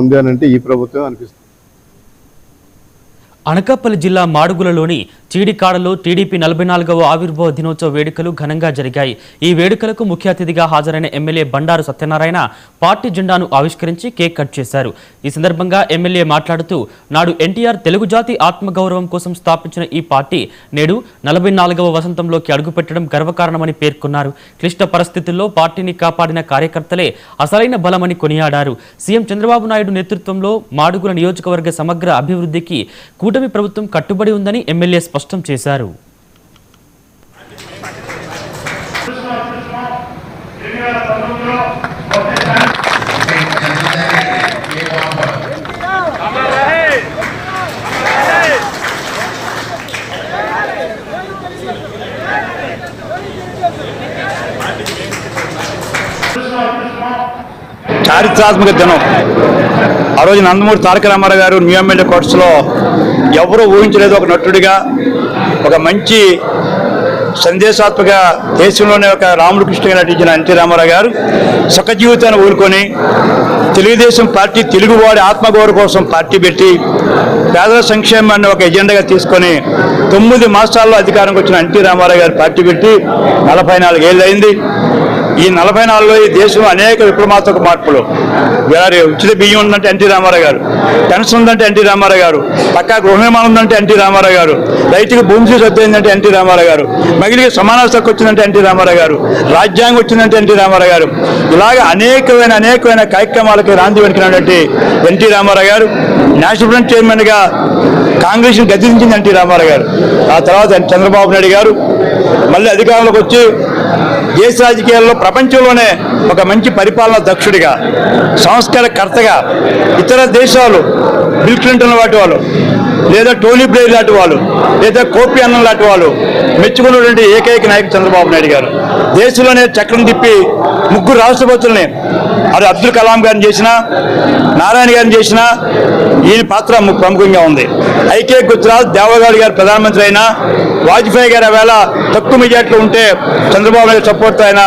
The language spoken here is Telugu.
ఉంది అని అంటే ఈ ప్రభుత్వం అనిపిస్తుంది. అనకాపల్లి జిల్లా మాడుగులలోని చీడికాడలో టీడీపీ 44వ ఆవిర్భావ దినోత్సవ వేడుకలు ఘనంగా జరిగాయి. ఈ వేడుకలకు ముఖ్య అతిథిగా హాజరైన ఎమ్మెల్యే బండారు సత్యనారాయణ పార్టీ జెండాను ఆవిష్కరించి కేక్ కట్ చేశారు. ఈ సందర్భంగా ఎమ్మెల్యే మాట్లాడుతూ నాడు ఎన్టీఆర్ తెలుగు జాతి ఆత్మగౌరవం కోసం స్థాపించిన ఈ పార్టీ నేడు 44వ వసంతంలోకి అడుగుపెట్టడం గర్వకారణమని పేర్కొన్నారు. క్లిష్ట పరిస్థితుల్లో పార్టీని కాపాడిన కార్యకర్తలే అసలైన బలమని కొనియాడారు. సీఎం చంద్రబాబు నాయుడు నేతృత్వంలో మాడుగుల నియోజకవర్గ సమగ్ర అభివృద్ధికి కూటమి ప్రభుత్వం కట్టుబడి ఉందని ఎమ్మెల్యే స్పష్టం చేశారు. చారిత్రాత్మక దినం. ఆ రోజు నందమూరి తారక రామారావు గారు న్యూ ఎమ్మెల్యే కోర్ట్స్లో ఎవరూ ఊహించలేదు ఒక నటుడిగా, ఒక మంచి సందేశాత్మక దేశంలోనే ఒక రాముడు కృష్ణగా నటించిన ఎన్టీ రామారావు గారు సుఖ జీవితాన్ని ఊరుకొని తెలుగుదేశం పార్టీ తెలుగువాడి ఆత్మగౌరవం కోసం పార్టీ పెట్టి పేదల సంక్షేమాన్ని ఒక ఎజెండాగా తీసుకొని 9 మాసాల్లో అధికారంకి వచ్చిన ఎన్టీ రామారావు గారు పార్టీ పెట్టి 44 ఏళ్ళు అయింది. ఈ 44లో ఈ దేశంలో అనేక విప్లవాత్మక మార్పులు. ఉచిత బియ్యం ఉందంటే ఎన్టీ రామారావు గారు, పెన్షన్ ఉందంటే ఎన్టీ రామారావు గారు, పక్కా గృహ నిర్మాణం ఉందంటే ఎన్టీ రామారావు గారు, రైతుకి భూమి రద్దు అయిందంటే ఎన్టీ రామారావు గారు, మహిళకి సమాన హక్కు వచ్చిందంటే ఎన్టీ రామారావు గారు, రాజ్యాంగం వచ్చిందంటే ఎన్టీ రామారావు గారు. ఇలాగ అనేకమైన కార్యక్రమాలకి రాంది వెనుకనటువంటి ఎన్టీ రామారావు గారు నేషనల్ ఫ్రంట్ చైర్మన్గా కాంగ్రెస్ని గద్దించింది ఎన్టీ రామారావు గారు. ఆ తర్వాత చంద్రబాబు నాయుడు గారు మళ్ళీ అధికారంలోకి వచ్చి దేశ రాజకీయాల్లో ప్రపంచంలోనే ఒక మంచి పరిపాలనా దక్షుడిగా, సంస్కారకర్తగా ఇతర దేశాలు బిల్ క్లింటన్ లాంటి వాళ్ళు, లేదా టోనీ బ్లెయిర్ లాంటి వాళ్ళు, లేదా కోపి అన్నం లాంటి వాళ్ళు మెచ్చుకున్నటువంటి ఏకైక నాయకుడు చంద్రబాబు నాయుడు గారు. దేశంలోనే చక్రం తిప్పి 3 రాష్ట్రపతుల్ని, అది అబ్దుల్ కలాం గారిని చేసినా, నారాయణ గారిని చేసినా ఈయన పాత్ర ప్రముఖంగా ఉంది. ఐకే గుజరాత్ దేవగౌడ గారు ప్రధానమంత్రి అయినా, వాజ్పేయి గారు వేళ తక్కువ మెజార్టీలో ఉంటే చంద్రబాబు నాయుడు సపోర్ట్తో ఆయన